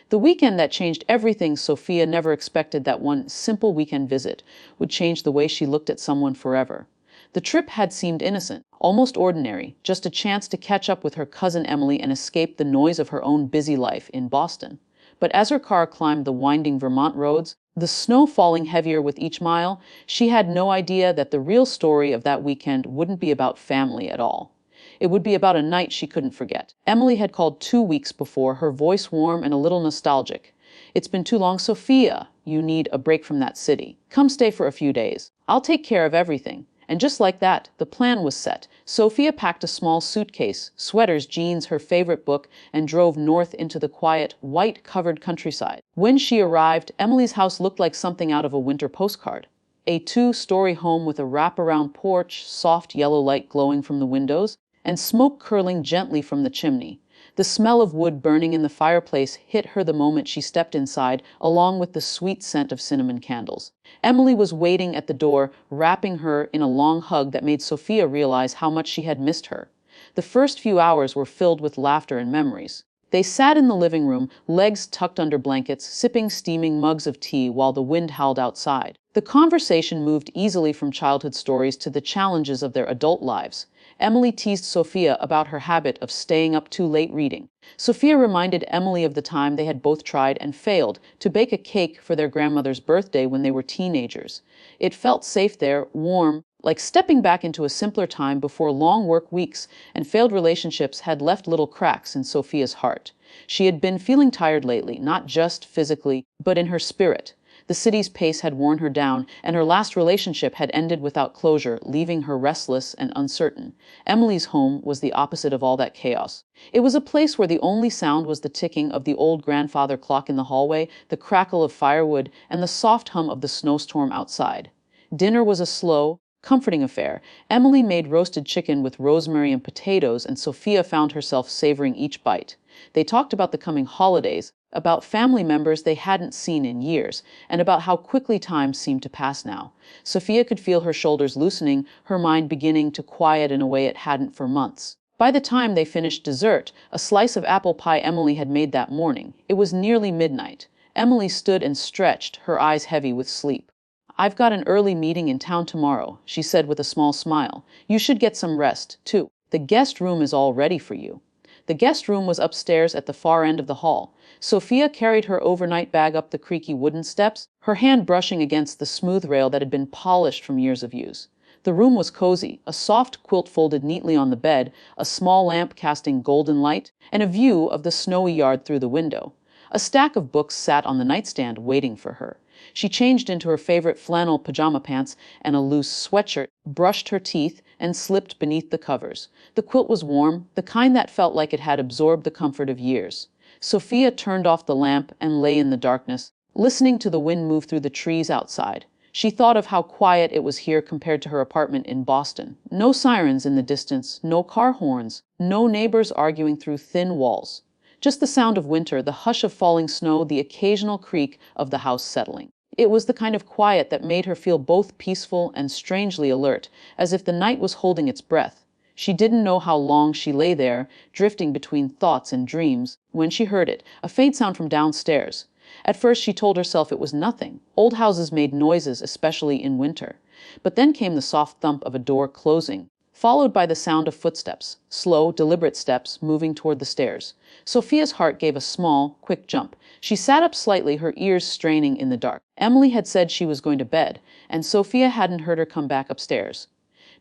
The weekend that changed everything. Sophia never expected that one simple weekend visit would change the way she looked at someone forever. The trip had seemed innocent, almost ordinary, just a chance to catch up with her cousin Emily and escape the noise of her own busy life in Boston. But as her car climbed the winding Vermont roads, the snow falling heavier with each mile, she had no idea that the real story of that weekend wouldn't be about family at all. It would be about a night she couldn't forget. Emily had called 2 weeks before, her voice warm and a little nostalgic. "It's been too long, Sophia. You need a break from that city. Come stay for a few days. I'll take care of everything." And just like that, the plan was set. Sophia packed a small suitcase, sweaters, jeans, her favorite book, and drove north into the quiet, white-covered countryside. When she arrived, Emily's house looked like something out of a winter postcard. A two-story home with a wraparound porch, soft yellow light glowing from the windows, and smoke curling gently from the chimney. The smell of wood burning in the fireplace hit her the moment she stepped inside, along with the sweet scent of cinnamon candles. Emily was waiting at the door, wrapping her in a long hug that made Sophia realize how much she had missed her. The first few hours were filled with laughter and memories. They sat in the living room, legs tucked under blankets, sipping steaming mugs of tea while the wind howled outside. The conversation moved easily from childhood stories to the challenges of their adult lives. Emily teased Sophia about her habit of staying up too late reading. Sophia reminded Emily of the time they had both tried and failed to bake a cake for their grandmother's birthday when they were teenagers. It felt safe there, warm, like stepping back into a simpler time before long work weeks and failed relationships had left little cracks in Sophia's heart. She had been feeling tired lately, not just physically, but in her spirit. The city's pace had worn her down, and her last relationship had ended without closure, leaving her restless and uncertain. Emily's home was the opposite of all that chaos. It was a place where the only sound was the ticking of the old grandfather clock in the hallway, the crackle of firewood, and the soft hum of the snowstorm outside. Dinner was a slow, comforting affair. Emily made roasted chicken with rosemary and potatoes, and Sophia found herself savoring each bite. They talked about the coming holidays, about family members they hadn't seen in years, and about how quickly time seemed to pass now. Sophia could feel her shoulders loosening, her mind beginning to quiet in a way it hadn't for months. By the time they finished dessert, a slice of apple pie Emily had made that morning, it was nearly midnight. Emily stood and stretched, her eyes heavy with sleep. "I've got an early meeting in town tomorrow," she said with a small smile. "You should get some rest, too. The guest room is all ready for you." The guest room was upstairs at the far end of the hall. Sophia carried her overnight bag up the creaky wooden steps, her hand brushing against the smooth rail that had been polished from years of use. The room was cozy, a soft quilt folded neatly on the bed, a small lamp casting golden light, and a view of the snowy yard through the window. A stack of books sat on the nightstand waiting for her. She changed into her favorite flannel pajama pants and a loose sweatshirt, brushed her teeth, and slipped beneath the covers. The quilt was warm, the kind that felt like it had absorbed the comfort of years. Sophia turned off the lamp and lay in the darkness, listening to the wind move through the trees outside. She thought of how quiet it was here compared to her apartment in Boston. No sirens in the distance, no car horns, no neighbors arguing through thin walls. Just the sound of winter, the hush of falling snow, the occasional creak of the house settling. It was the kind of quiet that made her feel both peaceful and strangely alert, as if the night was holding its breath. She didn't know how long she lay there, drifting between thoughts and dreams, when she heard it, a faint sound from downstairs. At first she told herself it was nothing. Old houses made noises, especially in winter. But then came the soft thump of a door closing, followed by the sound of footsteps, slow, deliberate steps moving toward the stairs. Sophia's heart gave a small, quick jump. She sat up slightly, her ears straining in the dark. Emily had said she was going to bed, and Sophia hadn't heard her come back upstairs.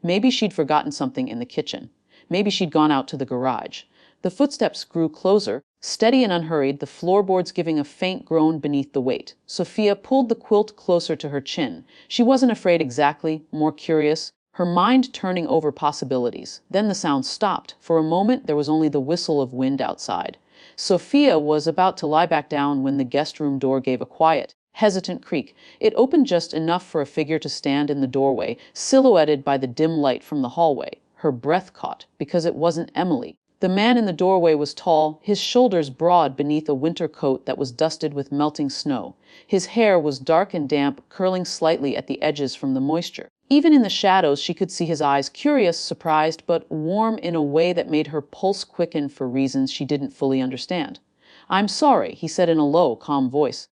Maybe she'd forgotten something in the kitchen. Maybe she'd gone out to the garage. The footsteps grew closer, steady and unhurried, the floorboards giving a faint groan beneath the weight. Sophia pulled the quilt closer to her chin. She wasn't afraid exactly, more curious, her mind turning over possibilities. Then the sound stopped. For a moment, there was only the whistle of wind outside. Sophia was about to lie back down when the guest room door gave a quiet, hesitant creak. It opened just enough for a figure to stand in the doorway, silhouetted by the dim light from the hallway. Her breath caught, because it wasn't Emily. The man in the doorway was tall, his shoulders broad beneath a winter coat that was dusted with melting snow. His hair was dark and damp, curling slightly at the edges from the moisture. Even in the shadows, she could see his eyes, curious, surprised, but warm in a way that made her pulse quicken for reasons she didn't fully understand. I'm sorry, he said in a low, calm voice.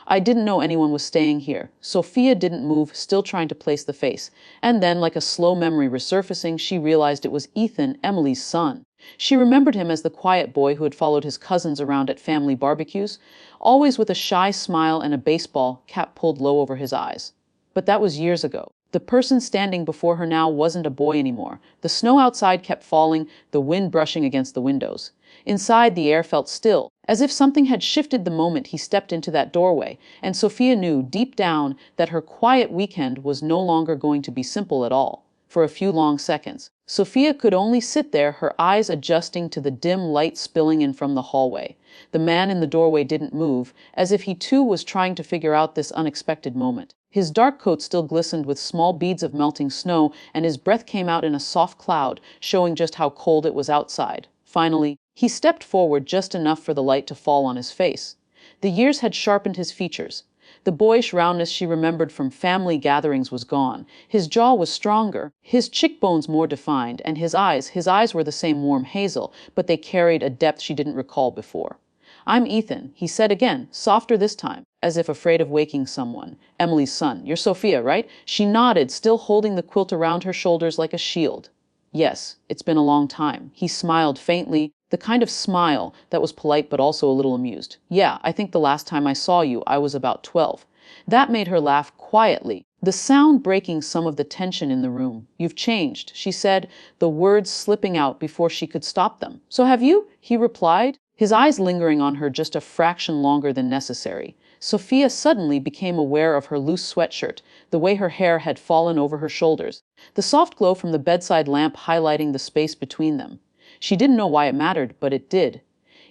I didn't know anyone was staying here. Sophia didn't move, still trying to place the face. And then, like a slow memory resurfacing, she realized it was Ethan, Emily's son. She remembered him as the quiet boy who had followed his cousins around at family barbecues, always with a shy smile and a baseball cap pulled low over his eyes. But that was years ago. The person standing before her now wasn't a boy anymore. The snow outside kept falling, the wind brushing against the windows. Inside, the air felt still, as if something had shifted the moment he stepped into that doorway, and Sophia knew deep down that her quiet weekend was no longer going to be simple at all. For a few long seconds, Sophia could only sit there, her eyes adjusting to the dim light spilling in from the hallway. The man in the doorway didn't move, as if he too was trying to figure out this unexpected moment. His dark coat still glistened with small beads of melting snow, and his breath came out in a soft cloud, showing just how cold it was outside. Finally, he stepped forward just enough for the light to fall on his face. The years had sharpened his features. The boyish roundness she remembered from family gatherings was gone. His jaw was stronger, his cheekbones more defined, and his eyes were the same warm hazel, but they carried a depth she didn't recall before. I'm Ethan, he said again, softer this time, as if afraid of waking someone. Emily's son. You're Sophia, right? She nodded, still holding the quilt around her shoulders like a shield. Yes, it's been a long time. He smiled faintly, the kind of smile that was polite but also a little amused. Yeah, I think the last time I saw you, I was about 12. That made her laugh quietly, the sound breaking some of the tension in the room. You've changed, she said, the words slipping out before she could stop them. So have you? He replied, his eyes lingering on her just a fraction longer than necessary. Sophia suddenly became aware of her loose sweatshirt, the way her hair had fallen over her shoulders, the soft glow from the bedside lamp highlighting the space between them. She didn't know why it mattered, but it did.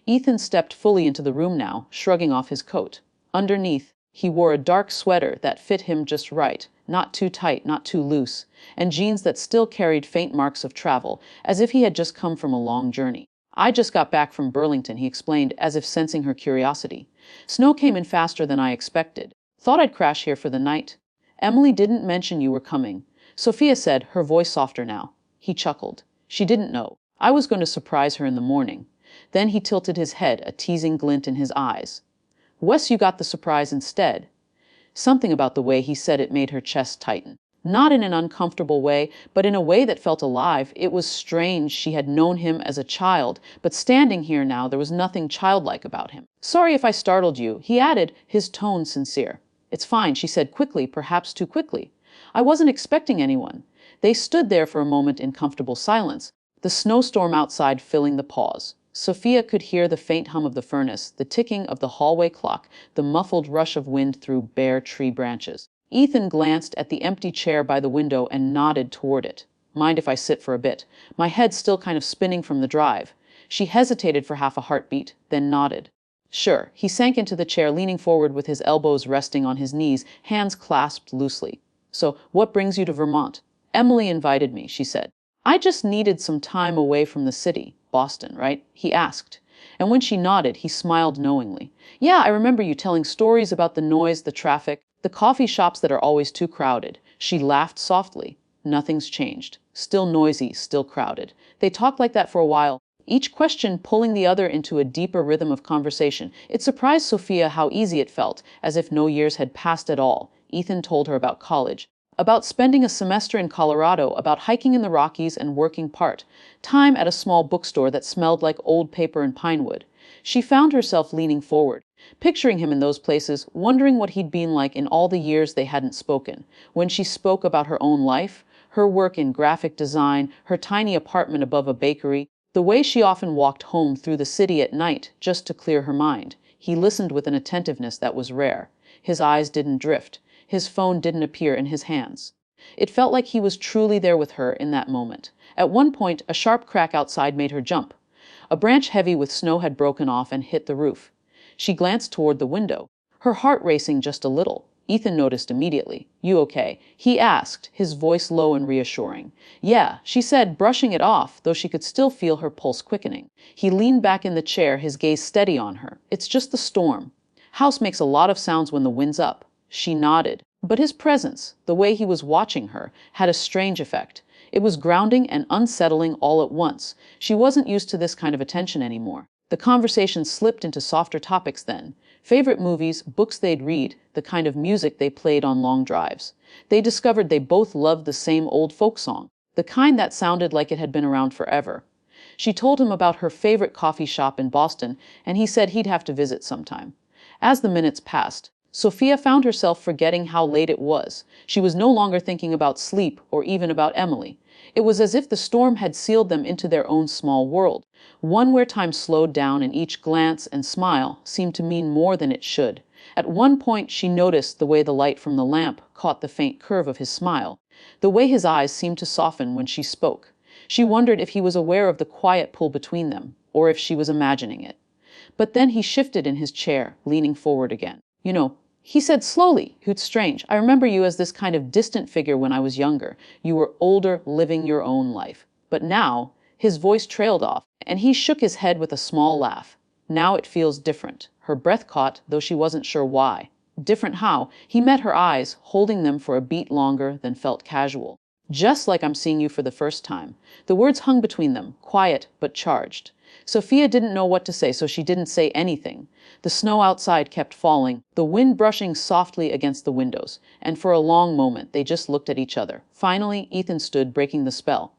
Ethan stepped fully into the room now, shrugging off his coat. Underneath, he wore a dark sweater that fit him just right, not too tight, not too loose, and jeans that still carried faint marks of travel, as if he had just come from a long journey. I just got back from Burlington, he explained, as if sensing her curiosity. Snow came in faster than I expected. Thought I'd crash here for the night. Emily didn't mention you were coming, Sophia said, her voice softer now. He chuckled. She didn't know. I was going to surprise her in the morning. Then he tilted his head, a teasing glint in his eyes. Wes, you got the surprise instead. Something about the way he said it made her chest tighten. Not in an uncomfortable way, but in a way that felt alive. It was strange. She had known him as a child, but standing here now, there was nothing childlike about him. Sorry if I startled you, he added, his tone sincere. It's fine, she said quickly, perhaps too quickly. I wasn't expecting anyone. They stood there for a moment in comfortable silence, the snowstorm outside filling the pause. Sophia could hear the faint hum of the furnace, the ticking of the hallway clock, the muffled rush of wind through bare tree branches. Ethan glanced at the empty chair by the window and nodded toward it. Mind if I sit for a bit? My head's still kind of spinning from the drive. She hesitated for half a heartbeat, then nodded. Sure. He sank into the chair, leaning forward with his elbows resting on his knees, hands clasped loosely. So, what brings you to Vermont? Emily invited me, she said. I just needed some time away from the city. Boston, right? He asked. And when she nodded, he smiled knowingly. Yeah, I remember you telling stories about the noise, the traffic, the coffee shops that are always too crowded. She laughed softly. Nothing's changed. Still noisy, still crowded. They talked like that for a while, each question pulling the other into a deeper rhythm of conversation. It surprised Sophia how easy it felt, as if no years had passed at all. Ethan told her about college, about spending a semester in Colorado, about hiking in the Rockies and working part-time at a small bookstore that smelled like old paper and pine wood. She found herself leaning forward, picturing him in those places, wondering what he'd been like in all the years they hadn't spoken. When she spoke about her own life, her work in graphic design, her tiny apartment above a bakery, the way she often walked home through the city at night just to clear her mind, he listened with an attentiveness that was rare. His eyes didn't drift. His phone didn't appear in his hands. It felt like he was truly there with her in that moment. At one point, a sharp crack outside made her jump. A branch heavy with snow had broken off and hit the roof. She glanced toward the window, her heart racing just a little. Ethan noticed immediately. You okay? He asked, his voice low and reassuring. Yeah, she said, brushing it off, though she could still feel her pulse quickening. He leaned back in the chair, his gaze steady on her. It's just the storm. House makes a lot of sounds when the wind's up. She nodded. But his presence, the way he was watching her, had a strange effect. It was grounding and unsettling all at once. She wasn't used to this kind of attention anymore. The conversation slipped into softer topics then. Favorite movies, books they'd read, the kind of music they played on long drives. They discovered they both loved the same old folk song, the kind that sounded like it had been around forever. She told him about her favorite coffee shop in Boston, and he said he'd have to visit sometime. As the minutes passed, Sophia found herself forgetting how late it was. She was no longer thinking about sleep or even about Emily. It was as if the storm had sealed them into their own small world, one where time slowed down and each glance and smile seemed to mean more than it should. At one point she noticed the way the light from the lamp caught the faint curve of his smile, the way his eyes seemed to soften when she spoke. She wondered if he was aware of the quiet pull between them, or if she was imagining it. But then he shifted in his chair, leaning forward again. "You know," he said slowly, "it's strange. I remember you as this kind of distant figure when I was younger. You were older, living your own life. But now," his voice trailed off, and he shook his head with a small laugh. "Now it feels different." Her breath caught, though she wasn't sure why. Different how? He met her eyes, holding them for a beat longer than felt casual. "Just like I'm seeing you for the first time." The words hung between them, quiet but charged. Sophia didn't know what to say, so she didn't say anything. The snow outside kept falling, the wind brushing softly against the windows, and for a long moment they just looked at each other. Finally, Ethan stood, breaking the spell.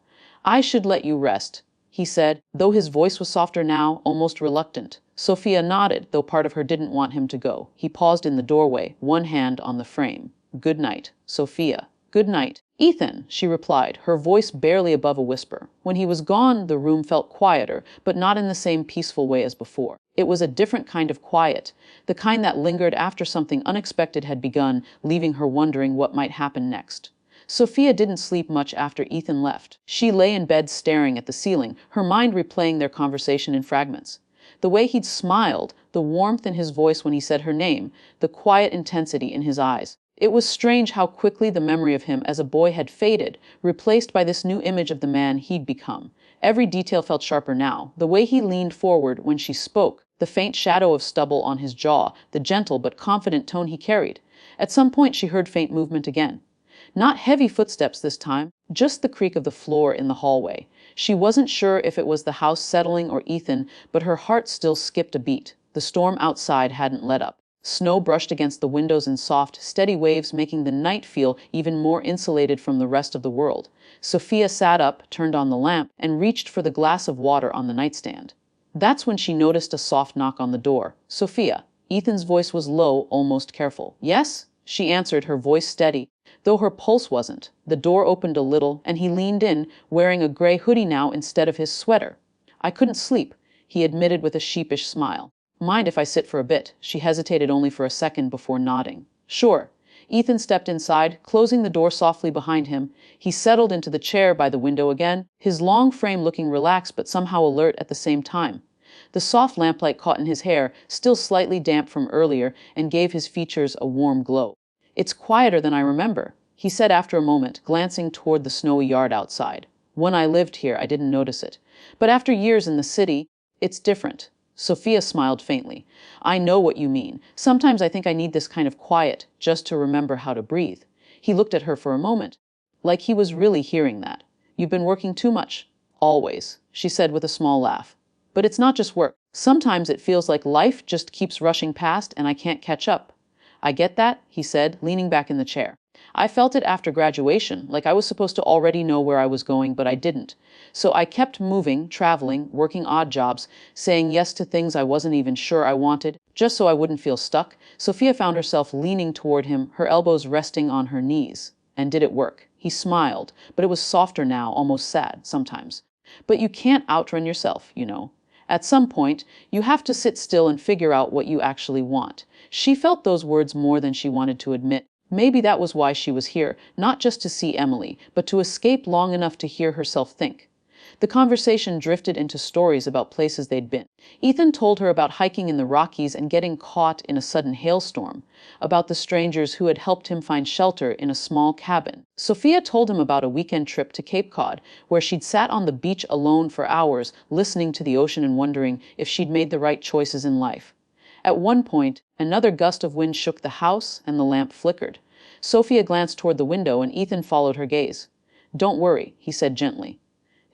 "I should let you rest," he said, though his voice was softer now, almost reluctant. Sophia nodded, though part of her didn't want him to go. He paused in the doorway, one hand on the frame. "Good night, Sophia." "Good night, Ethan," she replied, her voice barely above a whisper. When he was gone, the room felt quieter, but not in the same peaceful way as before. It was a different kind of quiet, the kind that lingered after something unexpected had begun, leaving her wondering what might happen next. Sophia didn't sleep much after Ethan left. She lay in bed staring at the ceiling, her mind replaying their conversation in fragments. The way he'd smiled, the warmth in his voice when he said her name, the quiet intensity in his eyes. It was strange how quickly the memory of him as a boy had faded, replaced by this new image of the man he'd become. Every detail felt sharper now. The way he leaned forward when she spoke, the faint shadow of stubble on his jaw, the gentle but confident tone he carried. At some point she heard faint movement again. Not heavy footsteps this time, just the creak of the floor in the hallway. She wasn't sure if it was the house settling or Ethan, but her heart still skipped a beat. The storm outside hadn't let up. Snow brushed against the windows in soft, steady waves, making the night feel even more insulated from the rest of the world. Sophia sat up, turned on the lamp, and reached for the glass of water on the nightstand. That's when she noticed a soft knock on the door. "Sophia." Ethan's voice was low, almost careful. "Yes?" She answered, her voice steady, though her pulse wasn't. The door opened a little, and he leaned in, wearing a gray hoodie now instead of his sweater. "I couldn't sleep," he admitted with a sheepish smile. "Mind if I sit for a bit?" She hesitated only for a second before nodding. "Sure." Ethan stepped inside, closing the door softly behind him. He settled into the chair by the window again, his long frame looking relaxed but somehow alert at the same time. The soft lamplight caught in his hair, still slightly damp from earlier, and gave his features a warm glow. "It's quieter than I remember," he said after a moment, glancing toward the snowy yard outside. "When I lived here, I didn't notice it. But after years in the city, it's different." Sophia smiled faintly. "I know what you mean. Sometimes I think I need this kind of quiet, just to remember how to breathe." He looked at her for a moment, like he was really hearing that. "You've been working too much." "Always," she said with a small laugh. "But it's not just work. Sometimes it feels like life just keeps rushing past and I can't catch up." "I get that," he said, leaning back in the chair. "I felt it after graduation, like I was supposed to already know where I was going, but I didn't. So I kept moving, traveling, working odd jobs, saying yes to things I wasn't even sure I wanted, just so I wouldn't feel stuck." Sophia found herself leaning toward him, her elbows resting on her knees. "And did it work?" He smiled, but it was softer now, almost sad, sometimes. "But you can't outrun yourself, you know. At some point, you have to sit still and figure out what you actually want." She felt those words more than she wanted to admit. Maybe that was why she was here, not just to see Emily, but to escape long enough to hear herself think. The conversation drifted into stories about places they'd been. Ethan told her about hiking in the Rockies and getting caught in a sudden hailstorm, about the strangers who had helped him find shelter in a small cabin. Sophia told him about a weekend trip to Cape Cod, where she'd sat on the beach alone for hours, listening to the ocean and wondering if she'd made the right choices in life. At one point, another gust of wind shook the house and the lamp flickered. Sophia glanced toward the window and Ethan followed her gaze. "Don't worry," he said gently.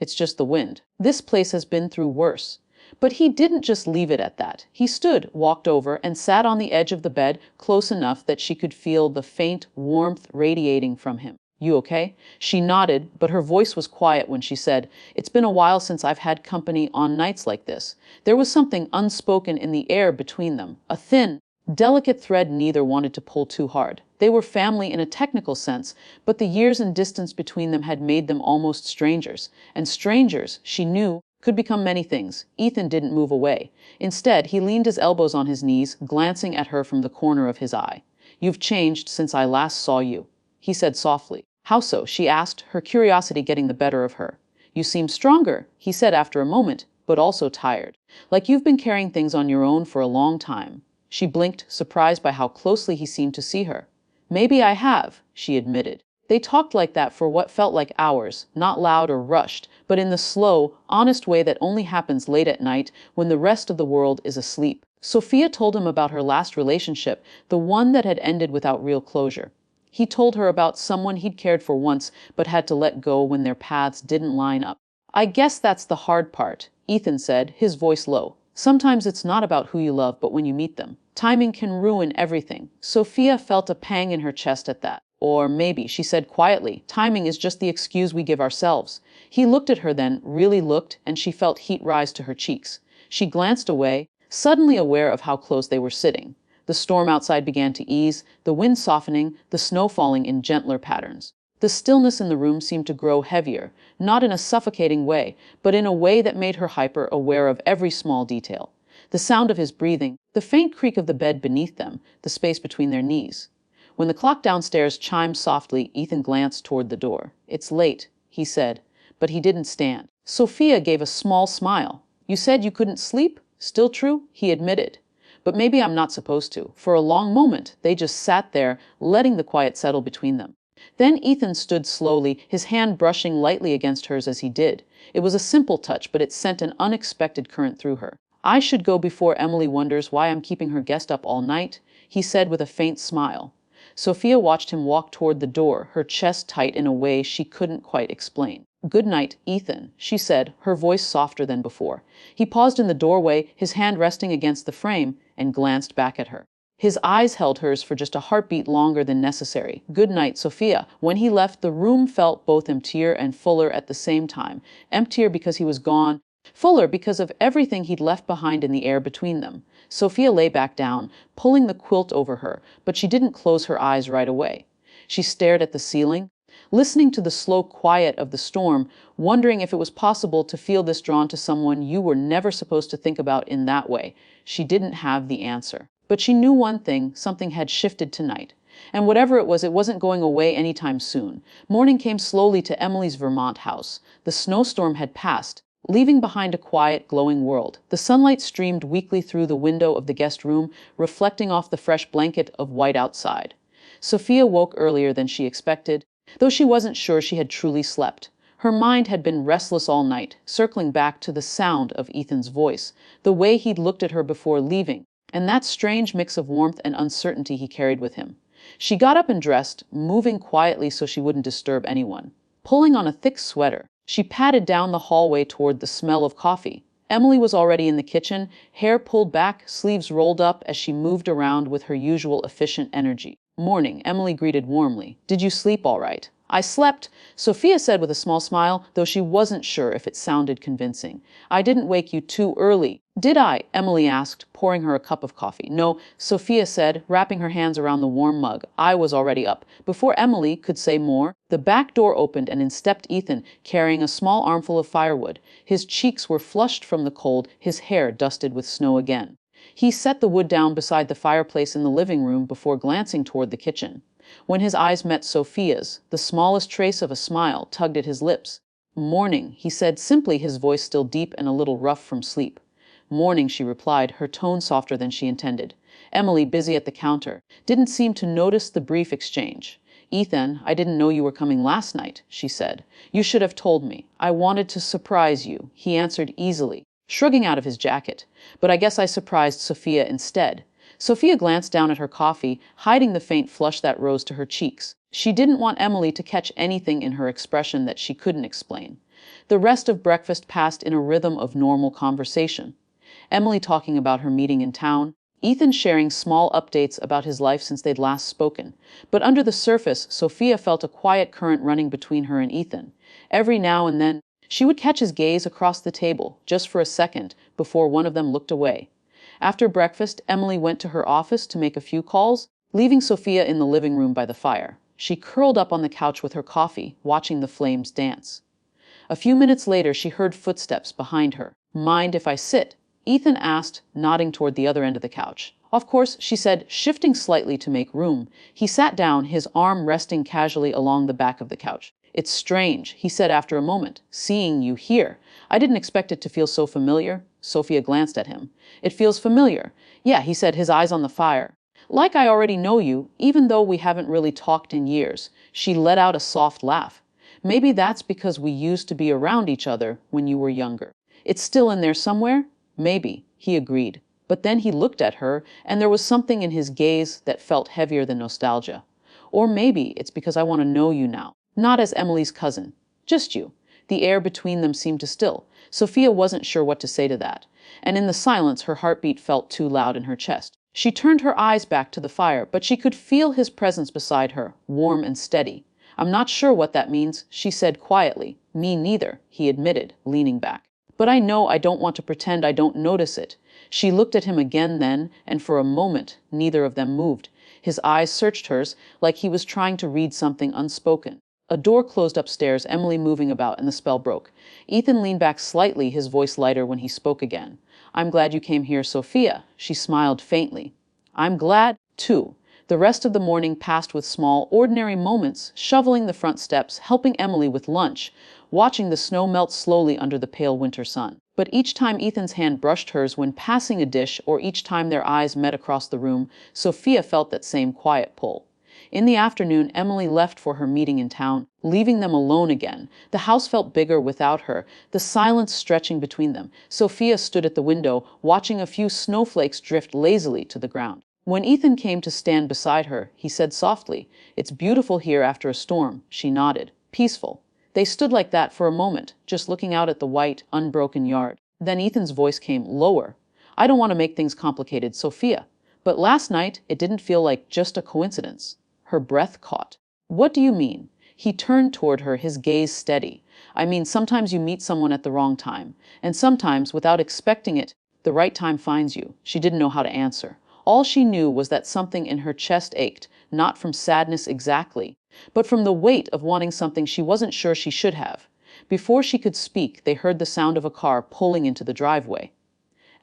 "It's just the wind. This place has been through worse." But he didn't just leave it at that. He stood, walked over, and sat on the edge of the bed close enough that she could feel the faint warmth radiating from him. You okay? She nodded, but her voice was quiet when she said, "It's been a while since I've had company on nights like this." There was something unspoken in the air between them, a thin, delicate thread neither wanted to pull too hard. They were family in a technical sense, but the years and distance between them had made them almost strangers. And strangers, she knew, could become many things. Ethan didn't move away. Instead, he leaned his elbows on his knees, glancing at her from the corner of his eye. "You've changed since I last saw you," he said softly. "How so?" she asked, her curiosity getting the better of her. "You seem stronger," he said after a moment, "but also tired. Like you've been carrying things on your own for a long time." She blinked, surprised by how closely he seemed to see her. "Maybe I have," she admitted. They talked like that for what felt like hours, not loud or rushed, but in the slow, honest way that only happens late at night when the rest of the world is asleep. Sophia told him about her last relationship, the one that had ended without real closure. He told her about someone he'd cared for once but had to let go when their paths didn't line up. "I guess that's the hard part," Ethan said, his voice low. "Sometimes it's not about who you love, but when you meet them. Timing can ruin everything." Sophia felt a pang in her chest at that. "Or maybe," she said quietly, "timing is just the excuse we give ourselves." He looked at her then, really looked, and she felt heat rise to her cheeks. She glanced away, suddenly aware of how close they were sitting. The storm outside began to ease, the wind softening, the snow falling in gentler patterns. The stillness in the room seemed to grow heavier, not in a suffocating way, but in a way that made her hyper aware of every small detail. The sound of his breathing, the faint creak of the bed beneath them, the space between their knees. When the clock downstairs chimed softly, Ethan glanced toward the door. "It's late," he said, but he didn't stand. Sophia gave a small smile. "You said you couldn't sleep? Still true?" he admitted. "But maybe I'm not supposed to." For a long moment, they just sat there, letting the quiet settle between them. Then Ethan stood slowly, his hand brushing lightly against hers as he did. It was a simple touch, but it sent an unexpected current through her. "I should go before Emily wonders why I'm keeping her guest up all night," he said with a faint smile. Sophia watched him walk toward the door, her chest tight in a way she couldn't quite explain. "Good night, Ethan," she said, her voice softer than before. He paused in the doorway, his hand resting against the frame, and glanced back at her. His eyes held hers for just a heartbeat longer than necessary. "Good night, Sophia." When he left, the room felt both emptier and fuller at the same time. Emptier because he was gone, fuller because of everything he'd left behind in the air between them. Sophia lay back down, pulling the quilt over her, but she didn't close her eyes right away. She stared at the ceiling, listening to the slow quiet of the storm, wondering if it was possible to feel this drawn to someone you were never supposed to think about in that way. She didn't have the answer. But she knew one thing, something had shifted tonight. And whatever it wasn't going away anytime soon. Morning came slowly to Emily's Vermont house. The snowstorm had passed, leaving behind a quiet, glowing world. The sunlight streamed weakly through the window of the guest room, reflecting off the fresh blanket of white outside. Sophia woke earlier than she expected, though she wasn't sure she had truly slept. Her mind had been restless all night, circling back to the sound of Ethan's voice, the way he'd looked at her before leaving, and that strange mix of warmth and uncertainty he carried with him. She got up and dressed, moving quietly so she wouldn't disturb anyone. Pulling on a thick sweater, she padded down the hallway toward the smell of coffee. Emily was already in the kitchen, hair pulled back, sleeves rolled up as she moved around with her usual efficient energy. "Morning," Emily greeted warmly. "Did you sleep all right?" "I slept," Sophia said with a small smile, though she wasn't sure if it sounded convincing. "I didn't wake you too early." "Did I?" Emily asked, pouring her a cup of coffee. "No," Sophia said, wrapping her hands around the warm mug. "I was already up." Before Emily could say more, the back door opened and in stepped Ethan, carrying a small armful of firewood. His cheeks were flushed from the cold, his hair dusted with snow again. He set the wood down beside the fireplace in the living room before glancing toward the kitchen. When his eyes met Sophia's, the smallest trace of a smile tugged at his lips. "Morning," he said simply, his voice still deep and a little rough from sleep. "Morning," she replied, her tone softer than she intended. Emily, busy at the counter, didn't seem to notice the brief exchange. "Ethan, I didn't know you were coming last night," she said. "You should have told me. I wanted to surprise you," he answered easily, shrugging out of his jacket. "But I guess I surprised Sophia instead." Sophia glanced down at her coffee, hiding the faint flush that rose to her cheeks. She didn't want Emily to catch anything in her expression that she couldn't explain. The rest of breakfast passed in a rhythm of normal conversation. Emily talking about her meeting in town, Ethan sharing small updates about his life since they'd last spoken. But under the surface, Sophia felt a quiet current running between her and Ethan. Every now and then, she would catch his gaze across the table, just for a second, before one of them looked away. After breakfast, Emily went to her office to make a few calls, leaving Sophia in the living room by the fire. She curled up on the couch with her coffee, watching the flames dance. A few minutes later, she heard footsteps behind her. "Mind if I sit?" Ethan asked, nodding toward the other end of the couch. "Of course," she said, shifting slightly to make room. He sat down, his arm resting casually along the back of the couch. "It's strange," he said after a moment, "seeing you here. I didn't expect it to feel so familiar." Sophia glanced at him. "It feels familiar." "Yeah," he said, his eyes on the fire. "Like I already know you, even though we haven't really talked in years." She let out a soft laugh. "Maybe that's because we used to be around each other when you were younger. It's still in there somewhere?" "Maybe," he agreed. But then he looked at her, and there was something in his gaze that felt heavier than nostalgia. "Or maybe it's because I want to know you now. Not as Emily's cousin. Just you." The air between them seemed to still. Sophia wasn't sure what to say to that. And in the silence, her heartbeat felt too loud in her chest. She turned her eyes back to the fire, but she could feel his presence beside her, warm and steady. "I'm not sure what that means," she said quietly. "Me neither," he admitted, leaning back. "But I know I don't want to pretend I don't notice it." She looked at him again then, and for a moment, neither of them moved. His eyes searched hers, like he was trying to read something unspoken. A door closed upstairs, Emily moving about, and the spell broke. Ethan leaned back slightly, his voice lighter when he spoke again. "I'm glad you came here, Sophia." She smiled faintly. "I'm glad, too." The rest of the morning passed with small, ordinary moments, shoveling the front steps, helping Emily with lunch, watching the snow melt slowly under the pale winter sun. But each time Ethan's hand brushed hers when passing a dish, or each time their eyes met across the room, Sophia felt that same quiet pull. In the afternoon, Emily left for her meeting in town, leaving them alone again. The house felt bigger without her, the silence stretching between them. Sophia stood at the window, watching a few snowflakes drift lazily to the ground. When Ethan came to stand beside her, he said softly, "It's beautiful here after a storm." She nodded. "Peaceful." They stood like that for a moment, just looking out at the white, unbroken yard. Then Ethan's voice came lower. "I don't want to make things complicated, Sophia, but last night it didn't feel like just a coincidence." Her breath caught. "What do you mean?" He turned toward her, his gaze steady. "I mean, sometimes you meet someone at the wrong time, and sometimes, without expecting it, the right time finds you." She didn't know how to answer. All she knew was that something in her chest ached, not from sadness exactly, but from the weight of wanting something she wasn't sure she should have. Before she could speak, they heard the sound of a car pulling into the driveway.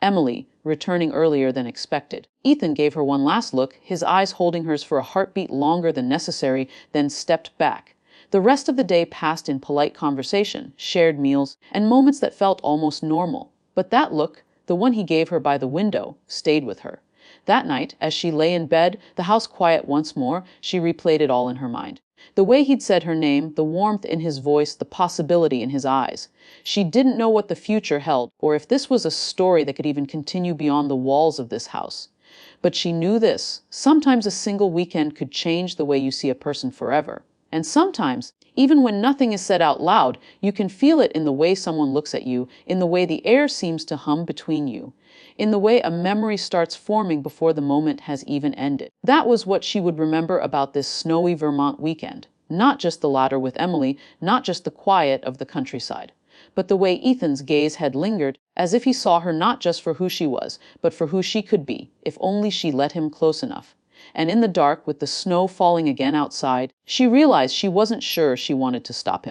Emily, returning earlier than expected. Ethan gave her one last look, his eyes holding hers for a heartbeat longer than necessary, then stepped back. The rest of the day passed in polite conversation, shared meals, and moments that felt almost normal. But that look, the one he gave her by the window, stayed with her. That night, as she lay in bed, the house quiet once more, she replayed it all in her mind. The way he'd said her name, the warmth in his voice, the possibility in his eyes. She didn't know what the future held, or if this was a story that could even continue beyond the walls of this house. But she knew this: sometimes a single weekend could change the way you see a person forever. And sometimes, even when nothing is said out loud, you can feel it in the way someone looks at you, in the way the air seems to hum between you, in the way a memory starts forming before the moment has even ended. That was what she would remember about this snowy Vermont weekend. Not just the latter with Emily, not just the quiet of the countryside, but the way Ethan's gaze had lingered, as if he saw her not just for who she was, but for who she could be, if only she let him close enough. And in the dark, with the snow falling again outside, she realized she wasn't sure she wanted to stop him.